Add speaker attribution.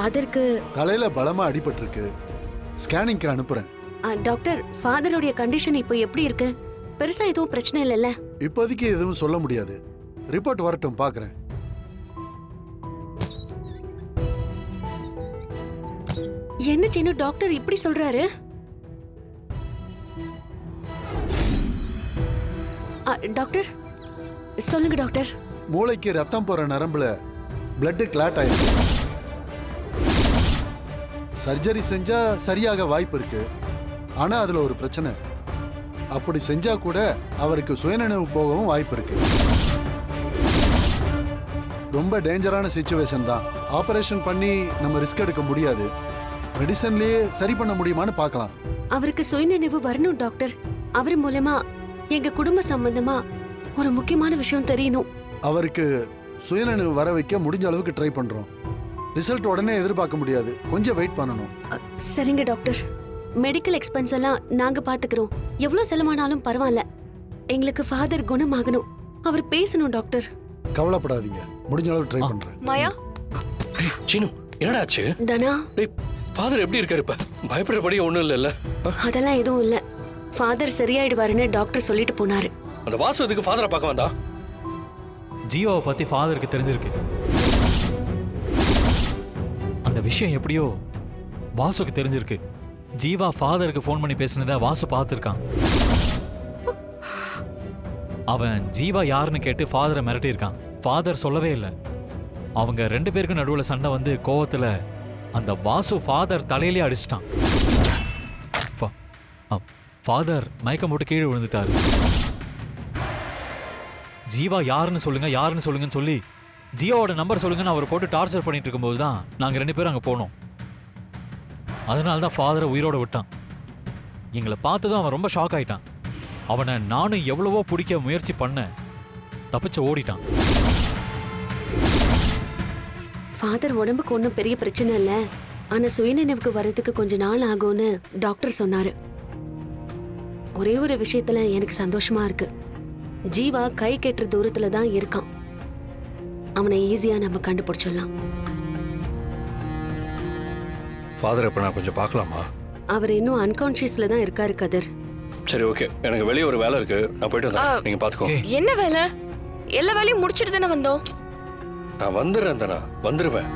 Speaker 1: ஃபாதருக்கு
Speaker 2: தலையில பலமா அடிபட்டிருக்கு. ஸ்கேனிங்க்கு அனுப்புறேன்.
Speaker 1: டாக்டர், ஃபாதருடைய கண்டிஷன் இப்போ எப்படி இருக்கு? பெருசா எதுவும் பிரச்சனை இல்லைல்ல?
Speaker 2: இப்போதைக்கு எதுவும் சொல்ல முடியாது. ரிப்போர்ட் வரட்டும், பார்க்கறேன்.
Speaker 1: என்ன சின்ன டாக்டர் இப்படி சொல்றாரு? டாக்டர் சொல்லுங்க டாக்டர்.
Speaker 2: மூளைக்கு ரத்தம் போற நரம்புல பிளட் கிளாட் ஆயிருக்கு. சர்ஜரி செஞ்சா சரியாக வாய்ப்பு இருக்கு. ஆனா அதுல ஒரு பிரச்சனை. அப்படி செஞ்சா கூட அவருக்கு சுயநினைவு போகவும் வாய்ப்பு இருக்கு. ரொம்ப டேஞ்சரான சிச்சுவேஷன் தான். ஆபரேஷன் பண்ணி நம்ம ரிஸ்க் எடுக்க முடியாது. மெடிசன்லயே சரி பண்ண முடியுமான்னு பார்க்கலாம்.
Speaker 1: அவருக்கு சுயநினைவு வரணும் டாக்டர். அவர் மூலமா எங்க குடும்ப சம்பந்தமா ஒரு முக்கியமான விஷயம் தெரியணும்.
Speaker 2: அவருக்கு சுயநினைவு வர வைக்க முடிஞ்ச அளவுக்கு ட்ரை பண்றோம். ரிசல்ட் உடனே எதிர்பார்க்க முடியாது. கொஞ்சம் வெயிட் பண்ணணும்.
Speaker 1: சரிங்க டாக்டர். மெடிக்கல் எக்ஸ்பென்ஸ் எல்லாம் நாங்க பாத்துக்கிறோம். எவ்வளவு செலவானாலும் பரவாயில்ல. எங்களுக்கு ஃபாதர் குணமாகணும். அவர் பேசணும் டாக்டர்.
Speaker 2: கவலைப்படாதீங்க, முடிஞ்ச அளவுக்கு ட்ரை பண்றேன்.
Speaker 3: மாயா,
Speaker 4: சீனு, என்னடா ஆச்சு?
Speaker 1: தனா,
Speaker 4: ஃபாதர் எப்படி இருக்காரு இப்ப? பயப்படுறபடி ஒண்ணும் இல்லைல்ல?
Speaker 1: அதெல்லாம் எதுவும் இல்ல. ஃபாதர் சரியாயிடுவாருன்னு டாக்டர் சொல்லிட்டு போனாரு.
Speaker 4: அந்த வாசு எதுக்கு ஃபாதரை பார்க்க வந்தா?
Speaker 5: ஜீவாவை பத்தி ஃபாதருக்கு தெரிஞ்சிருக்கு. அந்த விஷயம் எப்படியோ வாசுக்கு தெரிஞ்சிருக்கு. ஜீவா ஃபாதருக்கு ஃபோன் பண்ணி பேசினதை வாசு பார்த்துருக்கான். அவன் ஜீவா யாருன்னு கேட்டு ஃபாதரை மிரட்டியிருக்கான். ஃபாதர் சொல்லவே இல்லை. அவங்க 2 பேருக்கு நடுவில் சண்டை வந்து கோவத்துல அந்த வாசு ஃபாதர் தலையிலே அடிச்சிட்டான். ஃபாதர் மயக்கம் போட்டு கீழே விழுந்துட்டாரு. ஜீவா யாருன்னு சொல்லுங்கன்னு சொல்லி ஜியோவோட நம்பர் சொல்லுங்கன்னு அவர் போட்டு டார்ச்சர் பண்ணிட்டு இருக்கும்போது தான் நாங்கள் 2 பேரும் அங்கே போனோம். அதனால தான் ஃபாதரை உயிரோட விட்டான். எங்களை பார்த்ததும் அவன் ரொம்ப ஷாக் ஆயிட்டான். அவனை நானும் எவ்வளவோ பிடிக்க முயற்சி பண்ண, தப்பிச்சு ஓடிட்டான்.
Speaker 1: ஃபாதர் உடம்புக்கு ஒன்றும் பெரிய பிரச்சனை இல்லை. ஆனா சுயநினைவுக்கு வர்றதுக்கு கொஞ்ச நாள் ஆகும்னு டாக்டர் சொன்னாரு. ஒரே ஒரு விஷயத்துல எனக்கு சந்தோஷமா இருக்கு. ஜீவா கை கெட்டுற தூரத்துல தான் இருக்கான். அவனை ஈஸியா நம்ம கண்டுபிடிச்சிடலாம்.
Speaker 4: ஃபாதர் இப்ப நான் கொஞ்சம் பார்க்கலாமா?
Speaker 1: அவர் இன்னும் அன்கான்ஷியஸ்ல தான் இருக்காரு கதிர்.
Speaker 4: சரி, ஓகே. எனக்கு வெளியே ஒரு வேலை இருக்கு, நான் போயிட்டு வரேன். நீங்க பாத்துக்கோ.
Speaker 3: என்ன வேலை? எல்லா வேலையும் முடிச்சிட்டு தானே வந்தோம்.
Speaker 4: நான் வந்துடுறேன் தானே, வந்துருவேன்.